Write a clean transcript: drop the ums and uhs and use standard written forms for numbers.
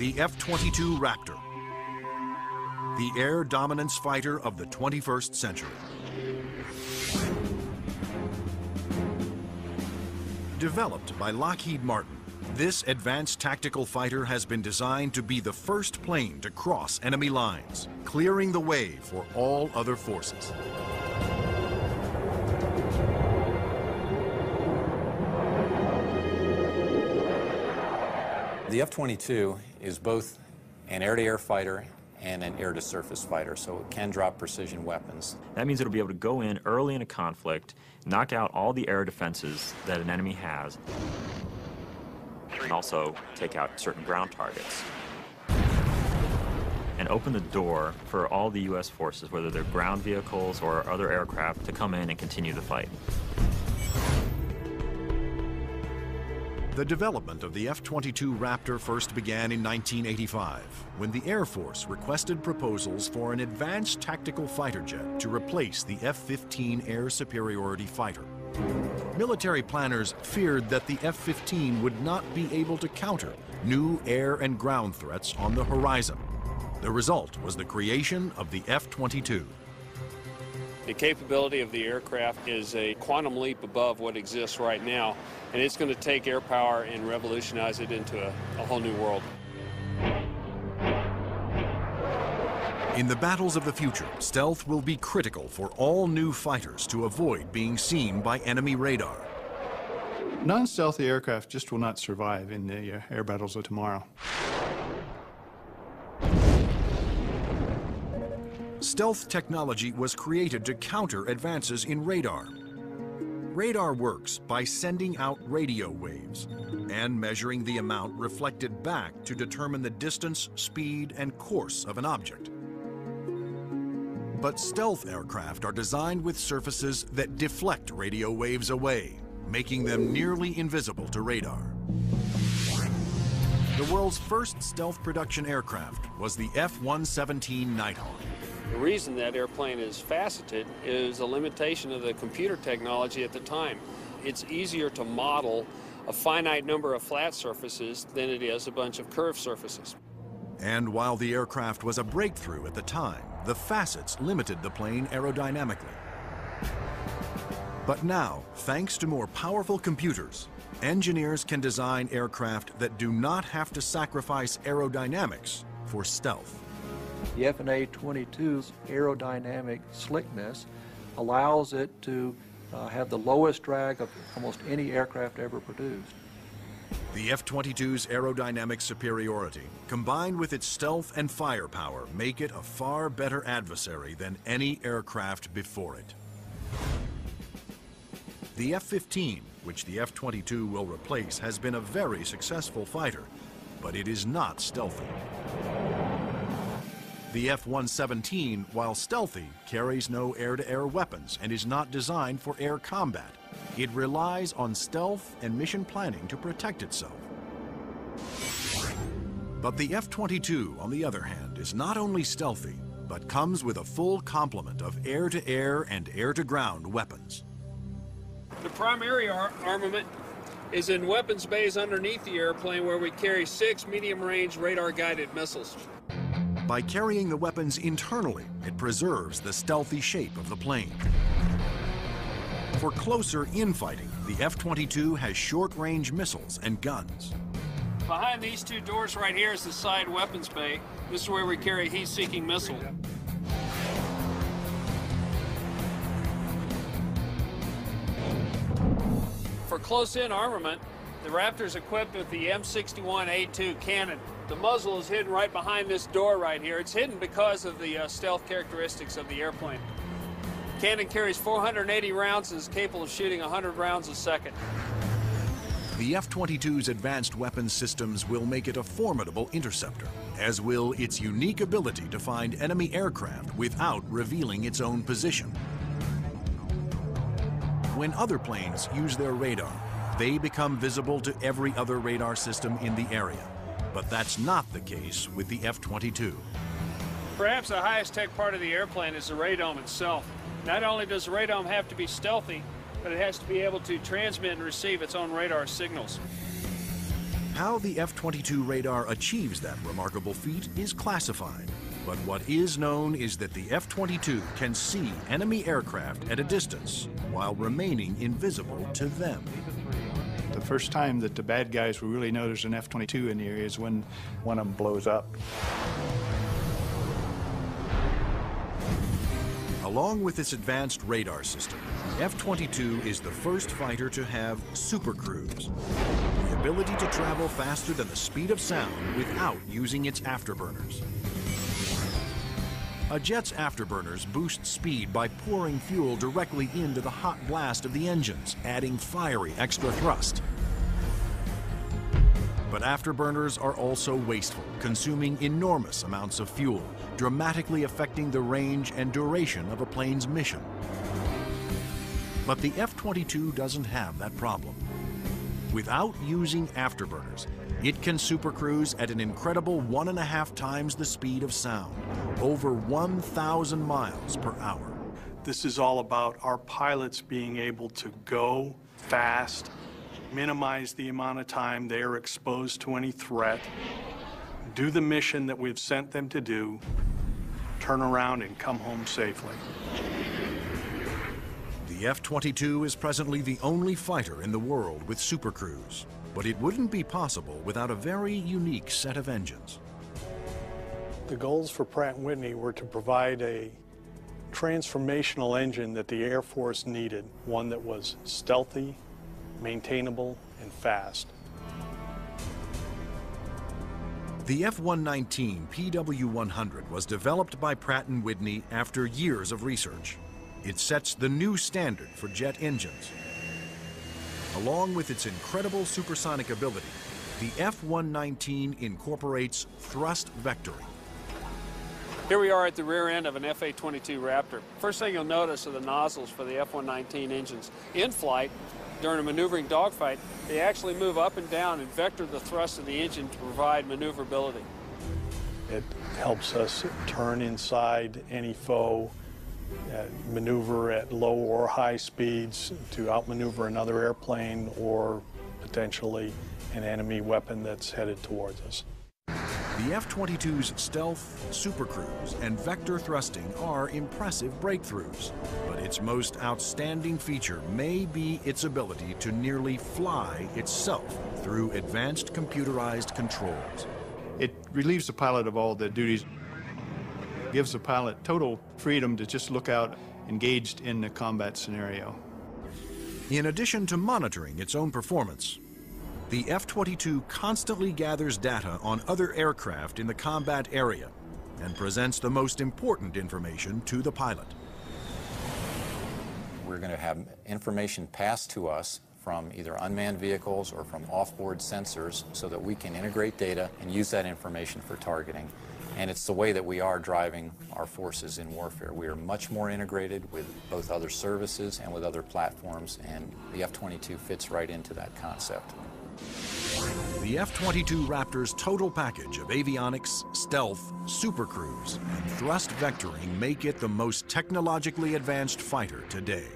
The F-22 Raptor, the air dominance fighter of the 21st century. Developed by Lockheed Martin, this advanced tactical fighter has been designed to be the first plane to cross enemy lines, clearing the way for all other forces. The F-22 is both an air-to-air fighter and an air-to-surface fighter, so it can drop precision weapons. That means it'll be able to go in early in a conflict, knock out all the air defenses that an enemy has, and also take out certain ground targets. And open the door for all the U.S. forces, whether they're ground vehicles or other aircraft, to come in and continue the fight. The development of the F-22 Raptor first began in 1985, when the Air Force requested proposals for an advanced tactical fighter jet to replace the F-15 air superiority fighter. Military planners feared that the F-15 would not be able to counter new air and ground threats on the horizon. The result was the creation of the F-22. The capability of the aircraft is a quantum leap above what exists right now, and it's going to take air power and revolutionize it into a whole new world. In the battles of the future, stealth will be critical for all new fighters to avoid being seen by enemy radar. Non-stealthy aircraft just will not survive in the air battles of tomorrow. Stealth technology was created to counter advances in radar. Radar works by sending out radio waves and measuring the amount reflected back to determine the distance, speed, and course of an object. But stealth aircraft are designed with surfaces that deflect radio waves away, making them nearly invisible to radar. The world's first stealth production aircraft was the F-117 Nighthawk. The reason that airplane is faceted is a limitation of the computer technology at the time. It's easier to model a finite number of flat surfaces than it is a bunch of curved surfaces. And while the aircraft was a breakthrough at the time, the facets limited the plane aerodynamically. But now, thanks to more powerful computers, engineers can design aircraft that do not have to sacrifice aerodynamics for stealth. The F-22's aerodynamic slickness allows it to have the lowest drag of almost any aircraft ever produced. The F-22's aerodynamic superiority, combined with its stealth and firepower, make it a far better adversary than any aircraft before it. The F-15, which the F-22 will replace, has been a very successful fighter, but it is not stealthy. The F-117, while stealthy, carries no air-to-air weapons and is not designed for air combat. It relies on stealth and mission planning to protect itself. But the F-22, on the other hand, is not only stealthy, but comes with a full complement of air-to-air and air-to-ground weapons. The primary armament is in weapons bays underneath the airplane, where we carry 6 medium-range radar-guided missiles. By carrying the weapons internally, it preserves the stealthy shape of the plane. For closer infighting, the F-22 has short-range missiles and guns. Behind these two doors right here is the side weapons bay. This is where we carry a heat-seeking missile. For close-in armament, the Raptor is equipped with the M61A2 cannon. The muzzle is hidden right behind this door right here. It's hidden because of the stealth characteristics of the airplane. Cannon carries 480 rounds and is capable of shooting 100 rounds a second. The F-22's advanced weapons systems will make it a formidable interceptor, as will its unique ability to find enemy aircraft without revealing its own position. When other planes use their radar, they become visible to every other radar system in the area. But that's not the case with the F-22. Perhaps the highest tech part of the airplane is the radome itself. Not only does the radome have to be stealthy, but it has to be able to transmit and receive its own radar signals. How the F-22 radar achieves that remarkable feat is classified. But what is known is that the F-22 can see enemy aircraft at a distance while remaining invisible to them. The first time that the bad guys will really know there's an F-22 in the area is when one of them blows up. Along with its advanced radar system, the F-22 is the first fighter to have supercruise, the ability to travel faster than the speed of sound without using its afterburners. A jet's afterburners boost speed by pouring fuel directly into the hot blast of the engines, adding fiery extra thrust. But afterburners are also wasteful, consuming enormous amounts of fuel, dramatically affecting the range and duration of a plane's mission. But the F-22 doesn't have that problem. Without using afterburners, it can supercruise at an incredible 1.5 times the speed of sound, over 1,000 miles per hour. This is all about our pilots being able to go fast, minimize the amount of time they are exposed to any threat, do the mission that we've sent them to do, turn around and come home safely. The F-22 is presently the only fighter in the world with supercruise, but it wouldn't be possible without a very unique set of engines. The goals for Pratt & Whitney were to provide a transformational engine that the Air Force needed, one that was stealthy, maintainable, and fast. The F-119 PW100 was developed by Pratt & Whitney after years of research. It sets the new standard for jet engines. Along with its incredible supersonic ability, the F-119 incorporates thrust vectoring. Here we are at the rear end of an F-22 Raptor. First thing you'll notice are the nozzles for the F-119 engines. In flight, during a maneuvering dogfight, they actually move up and down and vector the thrust of the engine to provide maneuverability. It helps us turn inside any foe, maneuver at low or high speeds to outmaneuver another airplane or potentially an enemy weapon that's headed towards us. The F-22's stealth, supercruise, and vector thrusting are impressive breakthroughs, but its most outstanding feature may be its ability to nearly fly itself through advanced computerized controls. It relieves the pilot of all the duties, gives the pilot total freedom to just look out engaged in the combat scenario. In addition to monitoring its own performance, the F-22 constantly gathers data on other aircraft in the combat area and presents the most important information to the pilot. We're going to have information passed to us from either unmanned vehicles or from off-board sensors so that we can integrate data and use that information for targeting. And it's the way that we are driving our forces in warfare. We are much more integrated with both other services and with other platforms, and the F-22 fits right into that concept. The F-22 Raptor's total package of avionics, stealth, supercruise, and thrust vectoring make it the most technologically advanced fighter today.